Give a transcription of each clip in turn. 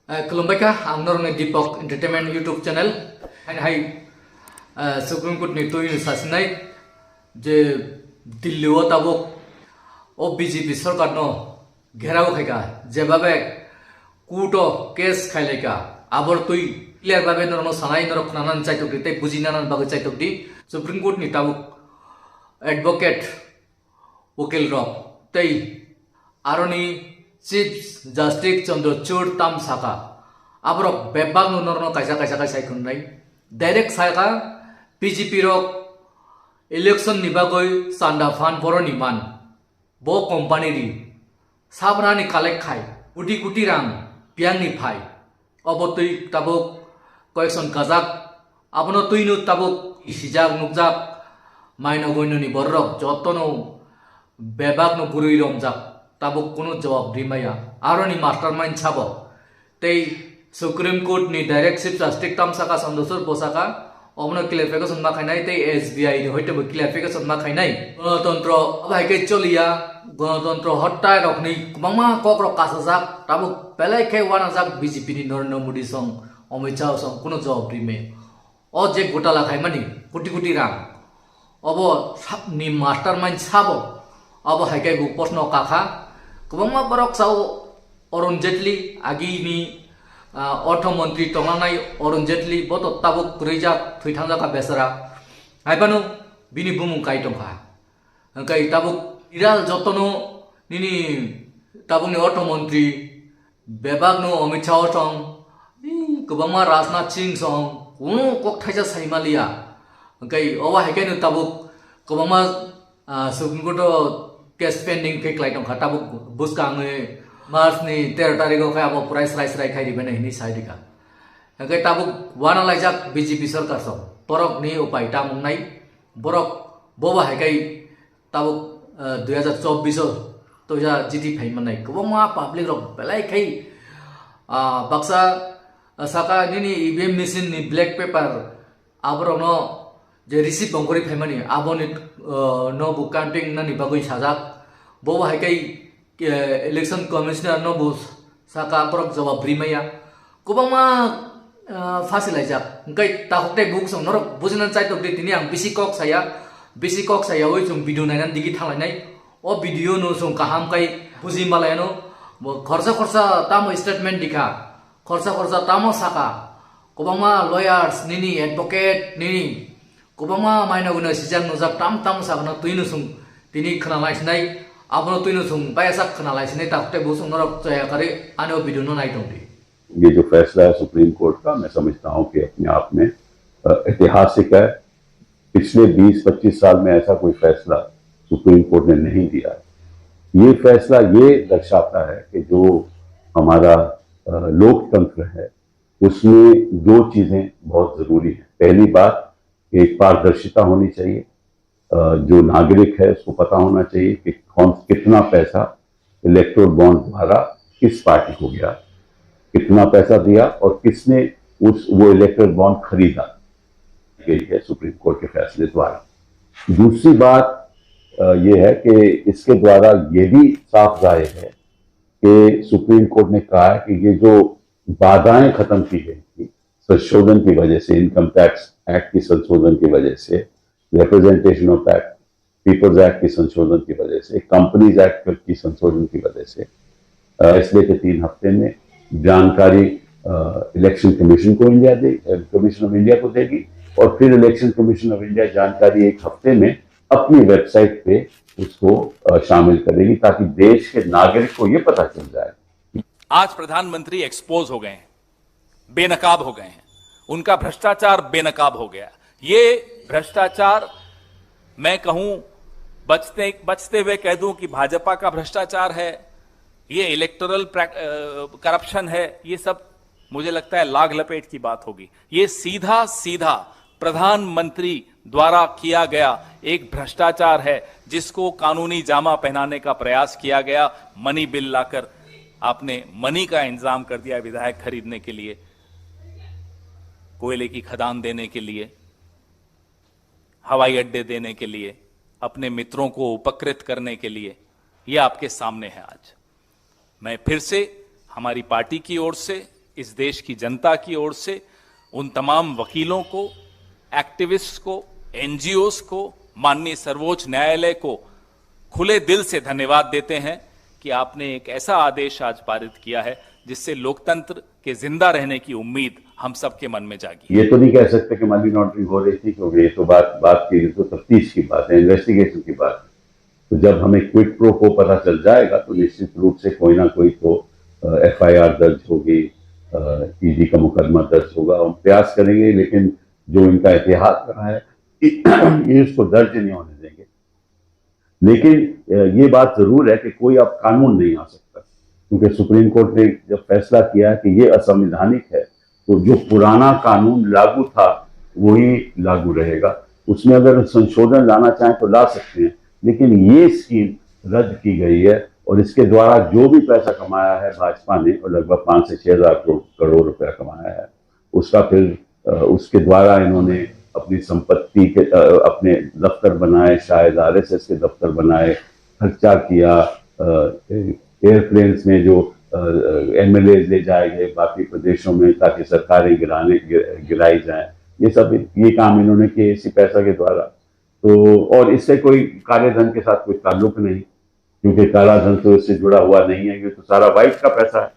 खुलुमबायखा आं नरने Deepak entertainment YouTube channel हाय सुप्रीम कोर्ट नि तुयनो सासिनाय जे दिल्ली ओ ताबो ओ बीजेपी सरकार नो घेराव खायका जेबाबे कोर्टो केस खायलेका आबर तुई क्लियर बाबे नरनो सानाय नर खनानान चाइतक दिते बुजिनानान बागे चाइतक दि सुप्रीम कोर्ट नि ताबो एडवोकेट वकील रक तै आरोनि चीफ जस्टिस चंद्रचूड़ तामसाका आब्रक बेबाग नुनरनो कायसा कायसा कायसा खुननाय डायरेक्ट सायका बीजेपी रक इलेक्शन निबागय चांदा फान बरनि मान बो कंपनी रि साबरानि कालेक्ट खाय कोटी कोटी रां पियांनि फाय अबतै ताबुक कयसन काजाक आबनो तुइनु ताबुक इसिजाक नुकजाक माइनो गयननि बररक जतनो बेबाग नु गुरुइ रमजाक ताबुक कुनु जवाब दिमाया आरोनि मास्टरमाइंड साबो तै सुप्रीम कोर्ट नि डायरेक्ट चीफ जस्टिस तामसाका चंद्रचूड़ बोसाका अबनो क्लियरिफिकेशन माखायनाय तै एसबीआई नि होयतबो क्लियरिफिकेशन माखायनाय गणतंत्र अबायके चलिया गणतंत्र हत्या रखनि कुमामा कक्र कासाजाक ताबुक बेलायखे वानाजाक बीजेपी नि नरेंद्र मोदी सं अमित शाह सं कुनु जवाब दिमे अ जे घोटाला खायमानि कोटी कोटी रां अब नि मास्टरमाइंड साबो अब हायके बु प्रश्न काखा गोबां बरक साव अरुण जेटली आगिनि अर्थमंत्री टंगानाय अरुण जेटली बत ताबुक रैजा थैथांजाका बेसरा हायबानो बिनि बुमुं काय टंखा अंकाय ताबुक इराल जतनो निनि ताबुकनि अर्थमंत्री बेबागनो अमित शाह सं गोबां राजनाथ सिंह सं कुनु कक थाइजा साइमालिया अंकाय अवा हायकेनो ताबुक गोबां सुप्रीम कोर्ट केस पेंडिंग फेक्लाय टंखा ताबुक बुसकाङै मार्च नि 13 तारिख खाय अब प्राइस राइस राय खाय दिबेन हिनि साइदिका अंकाय ताबुक वाना लायजाक बीजेपी सरकार सं परक नि उपाय तामुंनाय बरक बोबा हायकाय ताबुक 2024 तो जा जीटी फाइमनाय गोबां पब्लिक रक बेलायखाय बक्सा साका निनि ईवीएम मशीन नि ब्लैक पेपर आबरनो जे रिसीव बंगरी फाइमानि आबोनि नो बुक काउंटिंग ननि बागै साजाक बो हायकाय इलेक्शन कमिशनर नो बु साका परक जवाब रिमाया गोबां फासिलायजाक ओंकाय ताहकते बुक सं नरक बुजिना चाइतक दि तिनि आं बिसि कक सायावै जों भिडिअ नायनानै दिगि थांलायनाय अ भिडिअ नो जों काहामकाय बुजि मालायानो खरसा ताम स्टेटमेंट दिखा खरसा ताम साका गोबां लयार्स निनि एडवोकेट निनि गोबां माइनागुना सिजां नुजाक ताम सागना तुइनो सं तिनि खोनालायसिनाय आबनो तुइनो सं बायसा खोनालायसिनाय ताकते बुसं नरक जयाकारे आनो भिडिअ नो नायदों दि ये जो फैसला है सुप्रीम कोर्ट का मैं समझता हूं कि अपने आप में ऐतिहासिक है। पिछले 20-25 साल में ऐसा कोई फैसला सुप्रीम कोर्ट ने नहीं दिया। ये फैसला ये दर्शाता है कि जो हमारा लोकतंत्र है उसमें दो चीजें बहुत जरूरी हैं। पहली बात, एक पारदर्शिता होनी चाहिए। जो नागरिक है उसको पता होना चाहिए कि कितना पैसा इलेक्टोरल बॉन्ड द्वारा किस पार्टी को गया, कितना पैसा दिया और किसने वो इलेक्टोरल बॉन्ड खरीदा, यही है सुप्रीम कोर्ट के फैसले द्वारा। दूसरी बात ये है कि इसके द्वारा ये भी साफ जाहिर है कि सुप्रीम कोर्ट ने कहा है कि ये जो बाधाएं खत्म की गई थी संशोधन की वजह से, इनकम टैक्स एक्ट की संशोधन की वजह से, representation of act people's act की संशोधन की वजह से, कंपनीज एक्ट की संशोधन की वजह से फैसले के 3 हफ्ते में जानकारी इलेक्शन कमीशन को कमीशन ऑफ इंडिया को देगी और फिर इलेक्शन कमीशन ऑफ इंडिया जानकारी 1 हफ्ते में अपनी वेबसाइट पे उसको शामिल करेगी ताकि देश के नागरिक को यह पता चल जाए। आज प्रधानमंत्री एक्सपोज हो गए हैं, बेनकाब हो गए हैं, उनका भ्रष्टाचार बेनकाब हो गया। ये भ्रष्टाचार मैं कहूं बचते हुए कह दूं कि भाजपा का भ्रष्टाचार है, ये इलेक्टोरल करप्शन है, ये सब मुझे लगता है लाग लपेट की बात होगी। ये सीधा प्रधानमंत्री द्वारा किया गया एक भ्रष्टाचार है जिसको कानूनी जामा पहनाने का प्रयास किया गया। मनी बिल लाकर आपने मनी का इंतजाम कर दिया विधायक खरीदने के लिए, कोयले की खदान देने के लिए, हवाई अड्डे देने के लिए, अपने मित्रों को उपकृत करने के लिए। यह आपके सामने है। आज मैं फिर से हमारी पार्टी की ओर से इस देश की जनता की ओर से उन तमाम वकीलों को, एक्टिविस्ट को, एनजीओस को, माननीय सर्वोच्च न्यायालय को खुले दिल से धन्यवाद देते हैं कि आपने एक ऐसा आदेश आज पारित किया है जिससे लोकतंत्र के जिंदा रहने की उम्मीद हम सबके मन में जागी। ये तो नहीं कह सकते कि मनी लॉन्ड्रिंग हो रही थी, क्योंकि ये तो बात की तो तफ्तीश की बात है, इन्वेस्टिगेशन की बात है। तो जब हमें क्विड प्रो को पता चल जाएगा तो निश्चित रूप से कोई ना कोई तो एफआईआर दर्ज होगी, ईडी का मुकदमा दर्ज होगा। हम प्रयास करेंगे, लेकिन जो इनका इतिहास रहा है ये इसको दर्ज नहीं होने देंगे। लेकिन ये बात जरूर है कि कोई अब कानून नहीं आ सकता, क्योंकि सुप्रीम कोर्ट ने जब फैसला किया कि ये असंवैधानिक है, तो जो पुराना कानून लागू था वही लागू रहेगा। उसमें अगर संशोधन लाना चाहें तो ला सकते हैं, लेकिन ये स्कीम रद्द की गई है और इसके द्वारा जो भी पैसा कमाया है भाजपा ने, और लगभग 5 से 6 हज़ार करोड़ रुपया कमाया है, उसका फिर उसके द्वारा इन्होंने अपनी संपत्ति के अपने दफ्तर बनाए, शायद आरएसएस के दफ्तर बनाए, खर्चा किया, एयरप्लेन्स में जो एमएलए ले जाए गए बाकी प्रदेशों में ताकि सरकारें गिराई जाए, ये काम इन्होंने किए इसी पैसा के द्वारा। तो और इससे कोई काले धन के साथ कोई ताल्लुक नहीं, क्योंकि काला धन तो इससे जुड़ा हुआ नहीं है, ये तो सारा वाइट का पैसा है।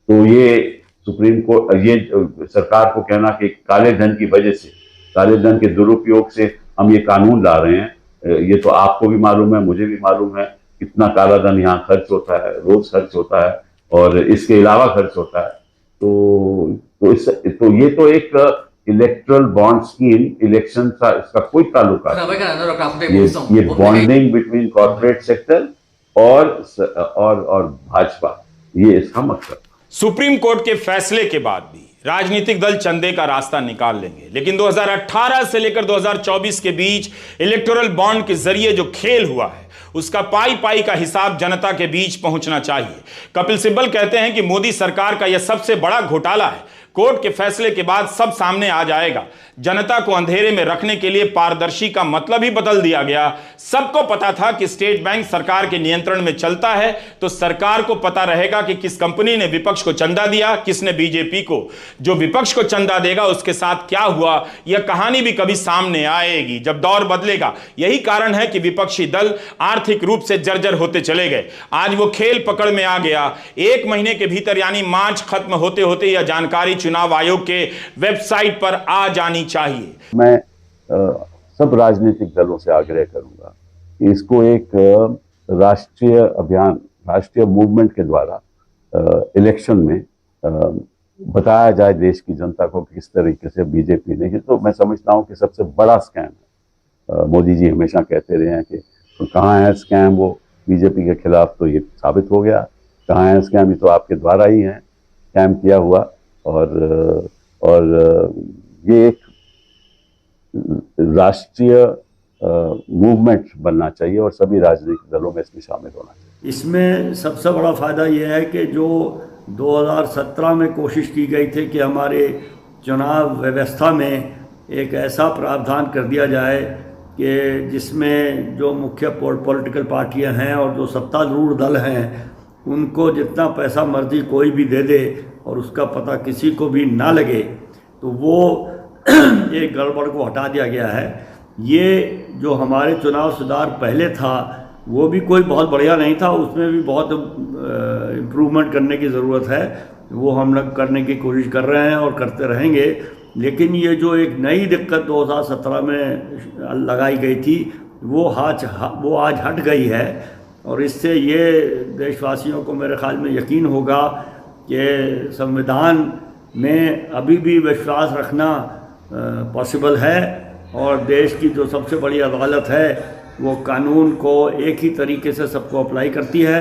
तो ये सुप्रीम कोर्ट, ये सरकार को कहना कि काले धन की वजह से, काले धन के दुरुपयोग से हम ये कानून ला रहे हैं, ये तो आपको भी मालूम है, मुझे भी मालूम है कितना काला धन यहाँ खर्च होता है, रोज खर्च होता है और इसके अलावा खर्च होता है। तो ये तो एक इलेक्ट्रल बॉन्ड स्कीम, इलेक्शन का इसका कोई ताल्लुक नहीं। ये बॉन्डिंग बिटवीन कॉर्पोरेट सेक्टर और भाजपा, ये इसका मकसद। सुप्रीम कोर्ट के फैसले के बाद भी राजनीतिक दल चंदे का रास्ता निकाल लेंगे, लेकिन 2018 से लेकर 2024 के बीच इलेक्टोरल बॉन्ड के जरिए जो खेल हुआ है उसका पाई पाई का हिसाब जनता के बीच पहुंचना चाहिए। कपिल सिब्बल कहते हैं कि मोदी सरकार का यह सबसे बड़ा घोटाला है। कोर्ट के फैसले के बाद सब सामने आ जाएगा। जनता को अंधेरे में रखने के लिए पारदर्शी का मतलब ही बदल दिया गया। सबको पता था कि स्टेट बैंक सरकार के नियंत्रण में चलता है, तो सरकार को पता रहेगा कि किस कंपनी ने विपक्ष को चंदा दिया, किसने बीजेपी को। जो विपक्ष को चंदा देगा उसके साथ क्या हुआ, यह कहानी भी कभी सामने आएगी जब दौर बदलेगा। यही कारण है कि विपक्षी दल आर्थिक रूप से जर्जर होते चले गए। आज वो खेल पकड़ में आ गया। 1 महीने के भीतर यानी मार्च खत्म होते होते यह जानकारी चुनाव आयोग के वेबसाइट पर आ जानी चाहिए। मैं सब राजनीतिक दलों से आग्रह करूंगा कि इसको एक राष्ट्रीय अभियान, राष्ट्रीय मूवमेंट के द्वारा इलेक्शन में बताया जाए देश की जनता को किस तरीके से बीजेपी ने, तो मैं समझता हूं कि सबसे बड़ा स्कैम है। मोदी जी हमेशा कहते रहे हैं कि तो कहाँ है स्कैम वो बीजेपी के खिलाफ, तो ये साबित हो गया। कहाँ है स्कैम, ये तो आपके द्वारा ही है स्कैम किया हुआ। और ये एक राष्ट्रीय मूवमेंट बनना चाहिए और सभी राजनीतिक दलों में इसमें शामिल होना चाहिए। इसमें सबसे बड़ा फ़ायदा यह है कि जो 2017 में कोशिश की गई थी कि हमारे चुनाव व्यवस्था में एक ऐसा प्रावधान कर दिया जाए कि जिसमें जो मुख्य पॉलिटिकल पार्टियां हैं और जो सत्तारूढ़ दल हैं उनको जितना पैसा मर्जी कोई भी दे दे और उसका पता किसी को भी ना लगे, तो वो एक गड़बड़ को हटा दिया गया है। ये जो हमारे चुनाव सुधार पहले था वो भी कोई बहुत बढ़िया नहीं था, उसमें भी बहुत इम्प्रूवमेंट करने की ज़रूरत है। वो हम लोग करने की कोशिश कर रहे हैं और करते रहेंगे। लेकिन ये जो एक नई दिक्कत 2017 में लगाई गई थी वो आज हट गई है और इससे ये देशवासियों को मेरे ख्याल में यकीन होगा कि संविधान में अभी भी विश्वास रखना पॉसिबल है और देश की जो सबसे बड़ी अदालत है वो कानून को एक ही तरीके से सबको अप्लाई करती है।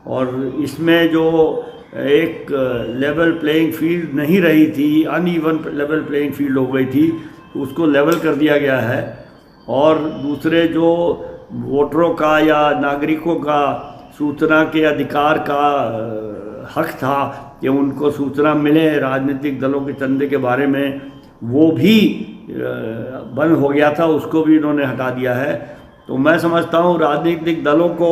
और इसमें जो एक लेवल प्लेइंग फील्ड नहीं रही थी, अनइवन लेवल प्लेइंग फील्ड हो गई थी, उसको लेवल कर दिया गया है। और दूसरे जो वोटरों का या नागरिकों का सूचना के अधिकार का हक था कि उनको सूचना मिले राजनीतिक दलों के चंदे के बारे में, वो भी बंद हो गया था, उसको भी इन्होंने हटा दिया है। तो मैं समझता हूँ राजनीतिक दलों को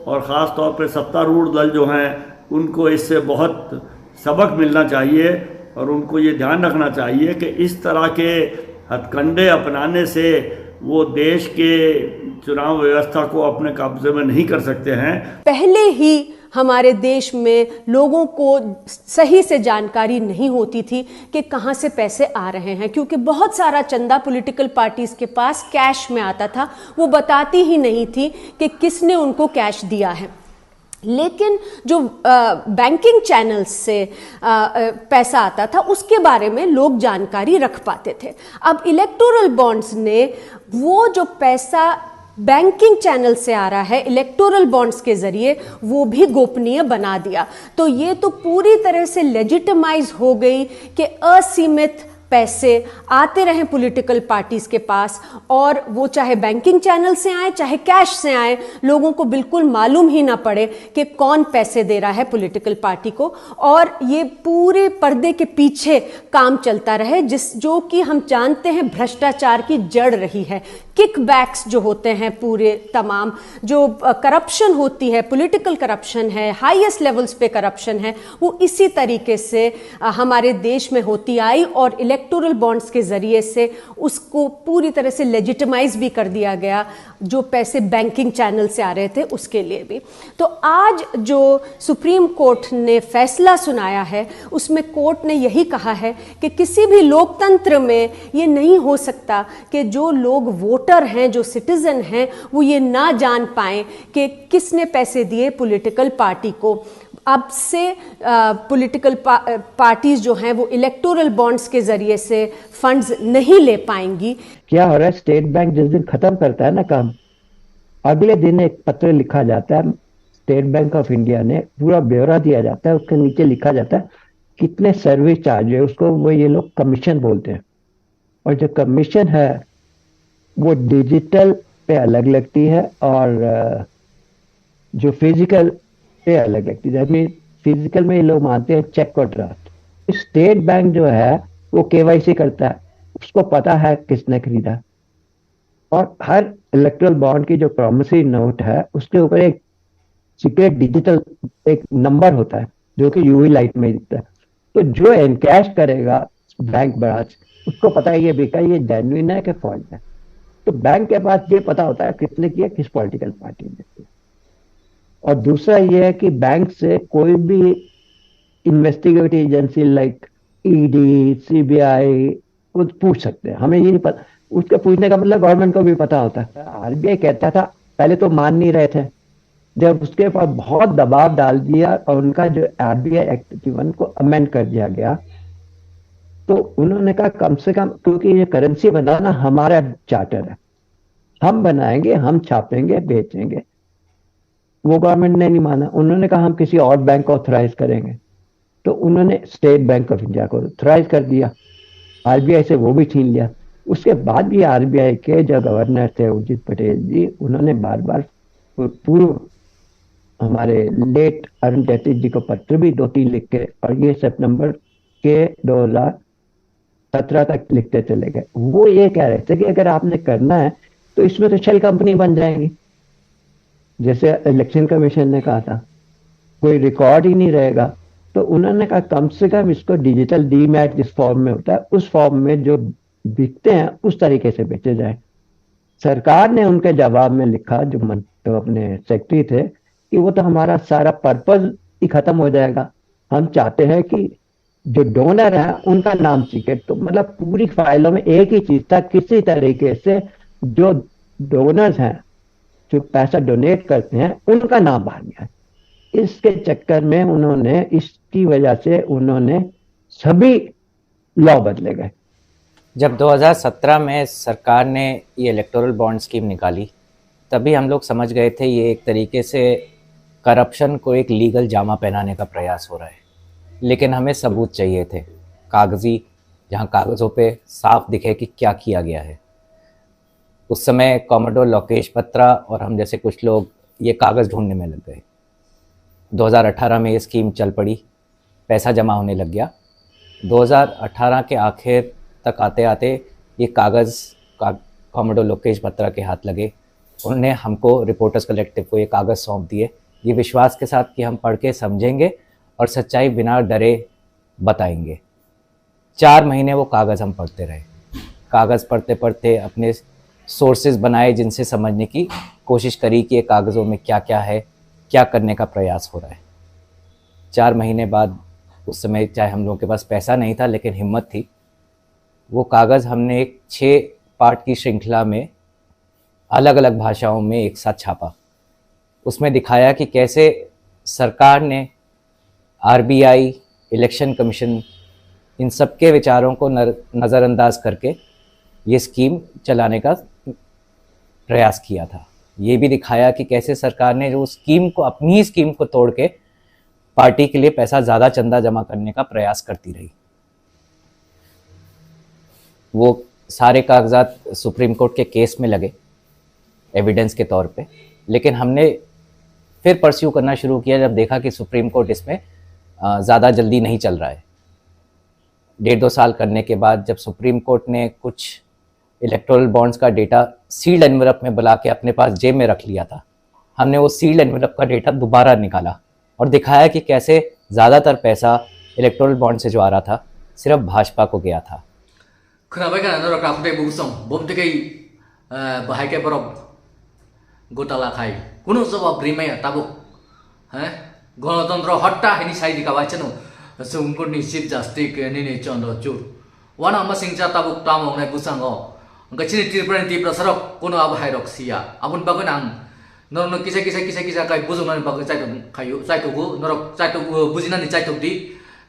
और ख़ास तौर पर सत्तारूढ़ दल जो हैं उनको इससे बहुत सबक मिलना चाहिए और उनको ये ध्यान रखना चाहिए कि इस तरह के हथकंडे अपनाने से वो देश के चुनाव व्यवस्था को अपने कब्जे में नहीं कर सकते हैं। पहले ही हमारे देश में लोगों को सही से जानकारी नहीं होती थी कि कहाँ से पैसे आ रहे हैं, क्योंकि बहुत सारा चंदा पॉलिटिकल पार्टीज के पास कैश में आता था, वो बताती ही नहीं थी कि किसने उनको कैश दिया है। लेकिन जो बैंकिंग चैनल्स से पैसा आता था उसके बारे में लोग जानकारी रख पाते थे। अब इलेक्टोरल बॉन्ड्स ने वो जो पैसा बैंकिंग चैनल से आ रहा है इलेक्टोरल बॉन्ड्स के जरिए वो भी गोपनीय बना दिया। तो ये तो पूरी तरह से लेजिटिमाइज हो गई कि असीमित पैसे आते रहे पॉलिटिकल पार्टीज के पास, और वो चाहे बैंकिंग चैनल से आए चाहे कैश से आए, लोगों को बिल्कुल मालूम ही ना पड़े कि कौन पैसे दे रहा है पॉलिटिकल पार्टी को, और ये पूरे पर्दे के पीछे काम चलता रहे, जो कि हम जानते हैं भ्रष्टाचार की जड़ रही है। किकबैक्स जो होते हैं पूरे तमाम, जो करप्शन होती है, पॉलिटिकल करप्शन है, हाईएस्ट लेवल्स पे करप्शन है, वो इसी तरीके से हमारे देश में होती आई और इलेक्टोरल बॉन्ड्स के जरिए से उसको पूरी तरह से लेजिटिमाइज भी कर दिया गया, जो पैसे बैंकिंग चैनल से आ रहे थे उसके लिए भी। तो आज जो सुप्रीम कोर्ट ने फैसला सुनाया है उसमें कोर्ट ने यही कहा है कि किसी भी लोकतंत्र में ये नहीं हो सकता कि जो लोग वोटर हैं, जो सिटीजन हैं, वो ये ना जान पाएं कि किसने पैसे दिए पॉलिटिकल पार्टी को। अब से पॉलिटिकल पार्टीज जो हैं वो इलेक्टोरल बॉन्ड्स के जरिए से फंड्स नहीं ले पाएंगी। क्या हो रहा है, स्टेट बैंक जिस दिन खत्म करता है ना काम, अगले दिन एक पत्र लिखा जाता है, स्टेट बैंक ऑफ इंडिया ने पूरा ब्यौरा दिया जाता है, उसके नीचे लिखा जाता है कितने सर्विस चार्ज है, उसको वो ये लोग कमीशन बोलते हैं। और जो कमीशन है वो डिजिटल पे अलग लगती है और जो फिजिकल पे अलग लगती है। फिजिकल में ये लोग मानते हैं चेक और ड्राफ्ट। स्टेट बैंक जो है वो केवाईसी करता है, उसको पता है किसने खरीदा, और हर इलेक्ट्रल बॉन्ड की जो प्रॉमिसरी नोट है उसके ऊपर एक सीक्रेट डिजिटल एक नंबर होता है जो कि यूवी लाइट में दिखता है। तो जो एनकैश करेगा बैंक ब्रांच, उसको पता है ये बिका, ये जेन्युइन है कि फॉल्ट है। तो बैंक के पास ये पता होता है किसने किया, किस पॉलिटिकल पार्टी ने किया। और दूसरा ये है कि बैंक से कोई भी investigative agency like ED, CBI कुछ पूछ सकते हैं, हमें ये नहीं पता। उसके पूछने का मतलब गवर्नमेंट को भी पता होता है। आरबीआई कहता था, पहले तो मान नहीं रहे थे, जब उसके ऊपर बहुत दबाव डाल दिया और उनका जो आरबीआई एक्ट 51 को अमेंड कर दिया गया, तो उन्होंने कहा कम से कम, क्योंकि ये करेंसी बनाना हमारा चार्टर है, हम बनाएंगे, हम छापेंगे, बेचेंगे। वो गवर्नमेंट ने नहीं माना, उन्होंने कहा हम किसी और बैंक को ऑथराइज करेंगे, तो उन्होंने स्टेट बैंक ऑफ इंडिया को ऑथराइज कर दिया, आरबीआई से वो भी छीन लिया। उसके बाद भी आरबीआई के जो गवर्नर थे उर्जित पटेल जी, उन्होंने बार बार पूर्व हमारे लेट अरुण जेटली जी को पत्र भी 2-3 लिख के, और ये सितंबर के 2017 तक लिखते चले गए। वो ये कह रहे थे कि अगर आपने करना है तो इसमें तो शेल कंपनी बन जाएंगी, जैसे इलेक्शन कमीशन ने कहा था, कोई रिकॉर्ड ही नहीं रहेगा। तो उन्होंने कहा कम से कम इसको डिजिटल डीमैट जिस फॉर्म में होता है उस फॉर्म में जो बिकते हैं उस तरीके से बेचे जाए। सरकार ने उनके जवाब में लिखा, जो तो अपने सेक्रेटरी थे, कि वो तो हमारा सारा पर्पज ही खत्म हो जाएगा, हम चाहते हैं कि जो डोनर है उनका नाम सीक्रेट। तो मतलब पूरी फाइलों में एक ही चीज था, किसी तरीके से जो डोनर्स हैं, जो पैसा डोनेट करते हैं, उनका नाम बाहर नहीं आया। इसके चक्कर में उन्होंने, इसकी वजह से उन्होंने सभी लॉ बदले गए। जब 2017 में सरकार ने ये इलेक्टोरल बॉन्ड स्कीम निकाली, तभी हम लोग समझ गए थे ये एक तरीके से करप्शन को एक लीगल जामा पहनाने का प्रयास हो रहा है। लेकिन हमें सबूत चाहिए थे, कागजी, जहां कागज़ों पे साफ दिखे कि क्या किया गया है। उस समय कॉमोडोर लोकेश बत्रा और हम जैसे कुछ लोग ये कागज़ ढूंढने में लग गए। 2018 में ये स्कीम चल पड़ी, पैसा जमा होने लग गया। 2018 के आखिर तक आते आते ये कागज़ कॉमोडोर लोकेश बत्रा के हाथ लगे। उन्होंने हमको, रिपोर्टर्स कलेक्टिव को, ये कागज़ सौंप दिए, ये विश्वास के साथ कि हम पढ़ के समझेंगे और सच्चाई बिना डरे बताएंगे। 4 महीने वो कागज़ हम पढ़ते रहे, कागज़ पढ़ते पढ़ते अपने सोर्सेज बनाए जिनसे समझने की कोशिश करी कि ये कागज़ों में क्या क्या है, क्या करने का प्रयास हो रहा है। 4 महीने बाद, उस समय चाहे हम लोगों के पास पैसा नहीं था लेकिन हिम्मत थी, वो कागज़ हमने एक 6 पार्ट की श्रृंखला में अलग अलग भाषाओं में एक साथ छापा। उसमें दिखाया कि कैसे सरकार ने RBI, इलेक्शन कमीशन, इन सब के विचारों को नज़रअंदाज करके ये स्कीम चलाने का प्रयास किया था। ये भी दिखाया कि कैसे सरकार ने जो स्कीम को, अपनी ही स्कीम को तोड़ के पार्टी के लिए पैसा ज़्यादा चंदा जमा करने का प्रयास करती रही। वो सारे कागजात सुप्रीम कोर्ट के केस में लगे एविडेंस के तौर पे, लेकिन हमने फिर परस्यू करना शुरू किया जब देखा कि सुप्रीम कोर्ट इसमें ज़्यादा जल्दी नहीं चल रहा है। 1.5-2 साल करने के बाद जब सुप्रीम कोर्ट ने कुछ इलेक्टोरल बॉन्ड्स का डेटा सील्ड एनवेलप में बुला के अपने पास जेब में रख लिया था, हमने वो सील्ड एनवेलप का डेटा दोबारा निकाला और दिखाया कि कैसे ज़्यादातर पैसा इलेक्टोरल बॉन्ड से जो आ रहा था सिर्फ भाजपा को गया था। खोनाबाय खोनानो रक राखुदे बुसं बमतेकै बाहायके बरफ गोटाला खाई कुनो जवाब रिमाय ताबुक हैं गणतन्त्र हट्टा हेनी साइदिका वाचनो सुप्रीम चीफ जस्टिस निने चन्द्रचूड़ वाना मसिंचा ताबुक तामंगनाय बुसंगो गचिनि तिरपनि ती प्रसरक कुनो आबहाय रक्सिया आबुन बागन आं नरनो किसा काय बुजुनानि बागै चाइतो खायो चाइतोगु नरक चाइतो बुजिनानि चाइतोदि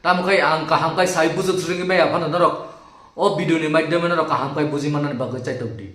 तामखै आं काहामखाय साइ बुजुक सुरिंगि माय आफानो नरक ओ भिडियोनि माध्यमे नरक काहामखाय बुजिमानानि बागै चाइतोदि